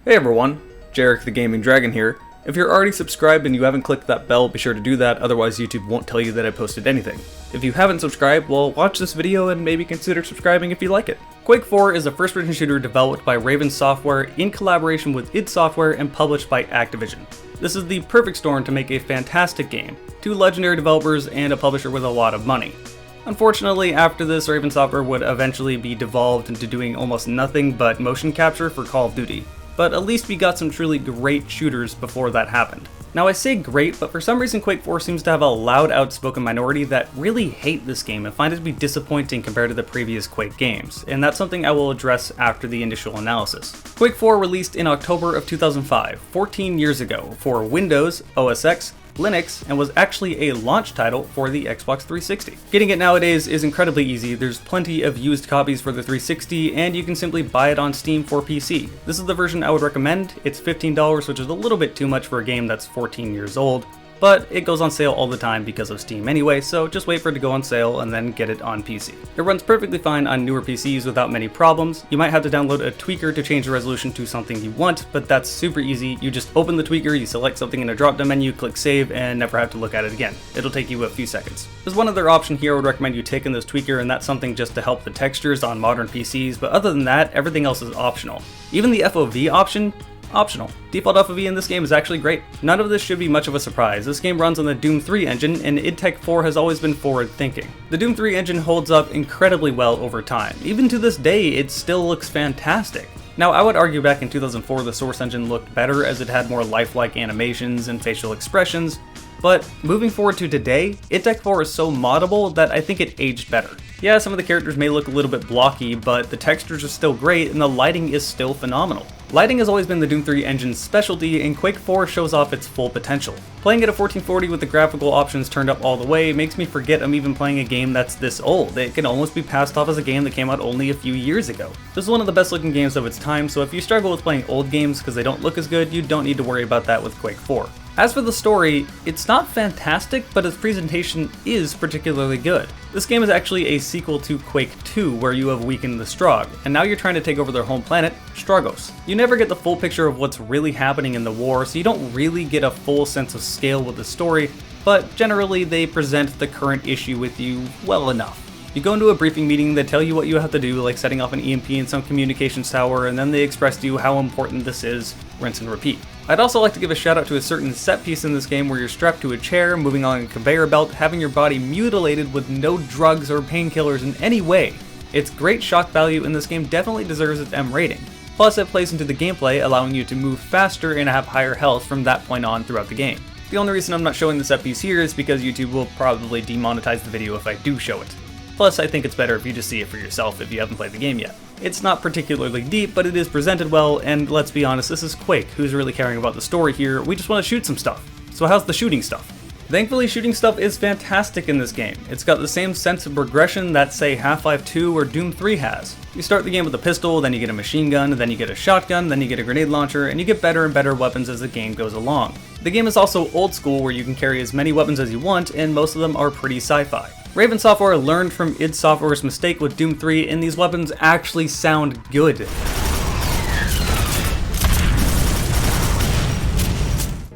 Hey everyone, Jarek the Gaming Dragon here. If you're already subscribed and you haven't clicked that bell, be sure to do that, otherwise YouTube won't tell you that I posted anything. If you haven't subscribed, well, watch this video and maybe consider subscribing if you like it. Quake 4 is a first-person shooter developed by Raven Software in collaboration with id Software and published by Activision. This is the perfect storm to make a fantastic game, two legendary developers and a publisher with a lot of money. Unfortunately, after this, Raven Software would eventually be devolved into doing almost nothing but motion capture for Call of Duty. But at least we got some truly great shooters before that happened. Now I say great, but for some reason Quake 4 seems to have a loud, outspoken minority that really hate this game and find it to be disappointing compared to the previous Quake games, and that's something I will address after the initial analysis. Quake 4 released in October of 2005, 14 years ago, for Windows, OS X, Linux, and was actually a launch title for the Xbox 360. Getting it nowadays is incredibly easy. There's plenty of used copies for the 360, and you can simply buy it on Steam for PC. This is the version I would recommend. It's $15, which is a little bit too much for a game that's 14 years old, but it goes on sale all the time because of Steam anyway, so just wait for it to go on sale and then get it on PC. It runs perfectly fine on newer PCs without many problems. You might have to download a tweaker to change the resolution to something you want, but that's super easy. You just open the tweaker, you select something in a drop-down menu, click save, and never have to look at it again. It'll take you a few seconds. There's one other option here I would recommend you taking this tweaker, and that's something just to help the textures on modern PCs, but other than that, everything else is optional. Even the FOV option, optional. Default FOV in this game is actually great. None of this should be much of a surprise. This game runs on the Doom 3 engine, and id Tech 4 has always been forward-thinking. The Doom 3 engine holds up incredibly well over time. Even to this day, it still looks fantastic. Now, I would argue back in 2004 the Source engine looked better as it had more lifelike animations and facial expressions, but moving forward to today, id Tech 4 is so moddable that I think it aged better. Yeah, some of the characters may look a little bit blocky, but the textures are still great and the lighting is still phenomenal. Lighting has always been the Doom 3 engine's specialty, and Quake 4 shows off its full potential. Playing at a 1440 with the graphical options turned up all the way makes me forget I'm even playing a game that's this old. It can almost be passed off as a game that came out only a few years ago. This is one of the best looking games of its time, so if you struggle with playing old games because they don't look as good, you don't need to worry about that with Quake 4. As for the story, it's not fantastic, but its presentation is particularly good. This game is actually a sequel to Quake 2, where you have weakened the Strogg, and now you're trying to take over their home planet, Strogos. You never get the full picture of what's really happening in the war, so you don't really get a full sense of scale with the story, but generally they present the current issue with you well enough. You go into a briefing meeting, they tell you what you have to do, like setting off an EMP in some communications tower, and then they express to you how important this is, rinse and repeat. I'd also like to give a shout out to a certain set piece in this game where you're strapped to a chair, moving along a conveyor belt, having your body mutilated with no drugs or painkillers in any way. Its great shock value in this game definitely deserves its M rating. Plus it plays into the gameplay, allowing you to move faster and have higher health from that point on throughout the game. The only reason I'm not showing the set piece here is because YouTube will probably demonetize the video if I do show it. Plus, I think it's better if you just see it for yourself if you haven't played the game yet. It's not particularly deep, but it is presented well, and let's be honest, this is Quake. Who's really caring about the story here? We just want to shoot some stuff. So how's the shooting stuff? Thankfully, shooting stuff is fantastic in this game. It's got the same sense of progression that, say, Half-Life 2 or Doom 3 has. You start the game with a pistol, then you get a machine gun, then you get a shotgun, then you get a grenade launcher, and you get better and better weapons as the game goes along. The game is also old school where you can carry as many weapons as you want, and most of them are pretty sci-fi. Raven Software learned from id Software's mistake with Doom 3, and these weapons actually sound good.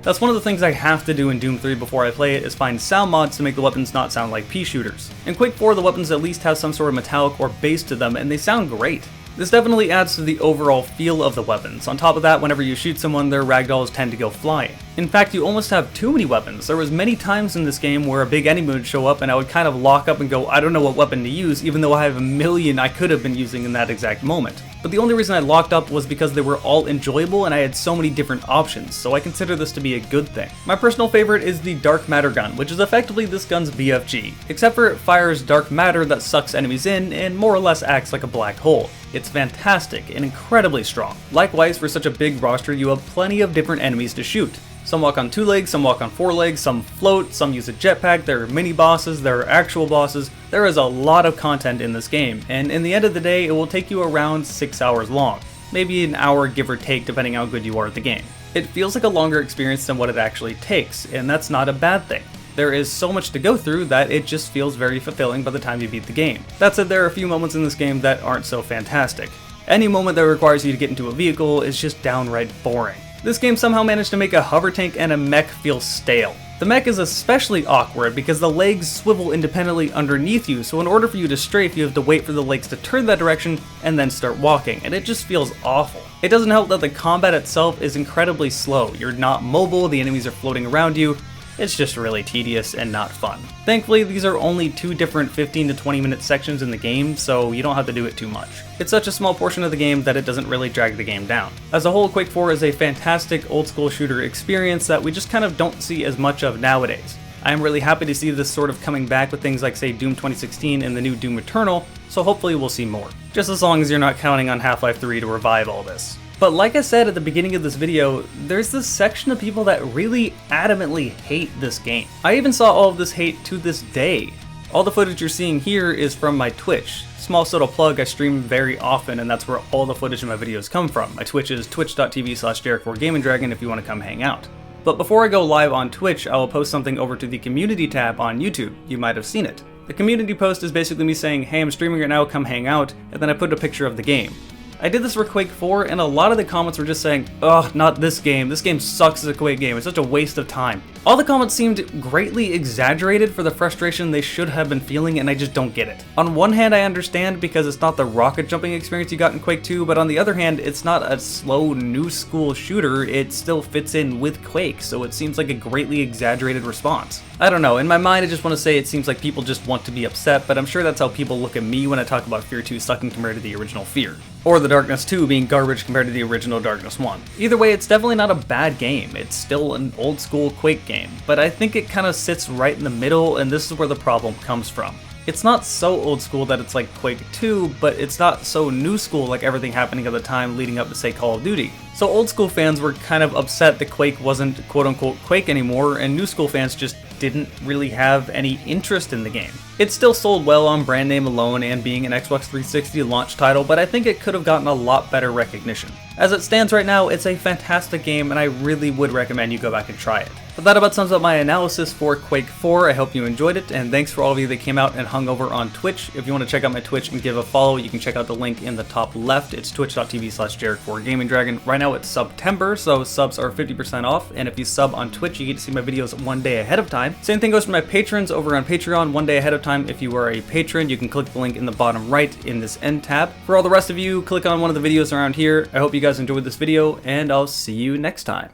That's one of the things I have to do in Doom 3 before I play it, is find sound mods to make the weapons not sound like pea shooters. In Quake 4, the weapons at least have some sort of metallic or bass to them, and they sound great. This definitely adds to the overall feel of the weapons. On top of that, whenever you shoot someone, their ragdolls tend to go flying. In fact, you almost have too many weapons. There was many times in this game where a big enemy would show up and I would kind of lock up and go, I don't know what weapon to use, even though I have a million I could have been using in that exact moment. But the only reason I locked up was because they were all enjoyable and I had so many different options, so I consider this to be a good thing. My personal favorite is the Dark Matter gun, which is effectively this gun's BFG, except for it fires dark matter that sucks enemies in and more or less acts like a black hole. It's fantastic and incredibly strong. Likewise, for such a big roster, you have plenty of different enemies to shoot. Some walk on 2 legs, some walk on 4 legs, some float, some use a jetpack, there are mini bosses, there are actual bosses. There is a lot of content in this game, and in the end of the day, it will take you around 6 hours long. Maybe an hour give or take depending how good you are at the game. It feels like a longer experience than what it actually takes, and that's not a bad thing. There is so much to go through that it just feels very fulfilling by the time you beat the game. That said, there are a few moments in this game that aren't so fantastic. Any moment that requires you to get into a vehicle is just downright boring. This game somehow managed to make a hover tank and a mech feel stale. The mech is especially awkward because the legs swivel independently underneath you, so in order for you to strafe, you have to wait for the legs to turn that direction and then start walking, and it just feels awful. It doesn't help that the combat itself is incredibly slow. You're not mobile, the enemies are floating around you. It's just really tedious and not fun. Thankfully, these are only 2 different 15 to 20 minute sections in the game, so you don't have to do it too much. It's such a small portion of the game that it doesn't really drag the game down. As a whole, Quake 4 is a fantastic old school shooter experience that we just kind of don't see as much of nowadays. I am really happy to see this sort of coming back with things like, say, Doom 2016 and the new Doom Eternal, so hopefully we'll see more. Just as long as you're not counting on Half-Life 3 to revive all this. But like I said at the beginning of this video, there's this section of people that really adamantly hate this game. I even saw all of this hate to this day. All the footage you're seeing here is from my Twitch. Small subtle plug, I stream very often and that's where all the footage of my videos come from. My Twitch is twitch.tv/JerrickForGamingDragon if you want to come hang out. But before I go live on Twitch, I will post something over to the community tab on YouTube. You might have seen it. The community post is basically me saying, hey, I'm streaming right now, come hang out, and then I put a picture of the game. I did this for Quake 4, and a lot of the comments were just saying, ugh, not this game sucks as a Quake game, it's such a waste of time. All the comments seemed greatly exaggerated for the frustration they should have been feeling, and I just don't get it. On one hand, I understand because it's not the rocket jumping experience you got in Quake 2, but on the other hand, it's not a slow, new school shooter, it still fits in with Quake, so it seems like a greatly exaggerated response. I don't know, in my mind I just want to say it seems like people just want to be upset, but I'm sure that's how people look at me when I talk about Fear 2 sucking compared to the original Fear. Or the Darkness 2 being garbage compared to the original Darkness 1. Either way, it's definitely not a bad game, it's still an old school Quake game, but I think it kind of sits right in the middle, and this is where the problem comes from. It's not so old school that it's like Quake 2, but it's not so new school like everything happening at the time leading up to, say, Call of Duty. So old school fans were kind of upset that Quake wasn't quote-unquote Quake anymore, and new school fans just didn't really have any interest in the game. It still sold well on brand name alone and being an Xbox 360 launch title, but I think it could have gotten a lot better recognition. As it stands right now, it's a fantastic game and I really would recommend you go back and try it. But that about sums up my analysis for Quake 4. I hope you enjoyed it, and thanks for all of you that came out and hung over on Twitch. If you want to check out my Twitch and give a follow, you can check out the link in the top left. It's twitch.tv/JerrickForGamingDragon. Right now it's September, so subs are 50% off, and if you sub on Twitch, you get to see my videos 1 day ahead of time. Same thing goes for my patrons over on Patreon, 1 day ahead of time. If you are a patron, you can click the link in the bottom right in this end tab. For all the rest of you, click on one of the videos around here. I hope you guys enjoyed this video, and I'll see you next time.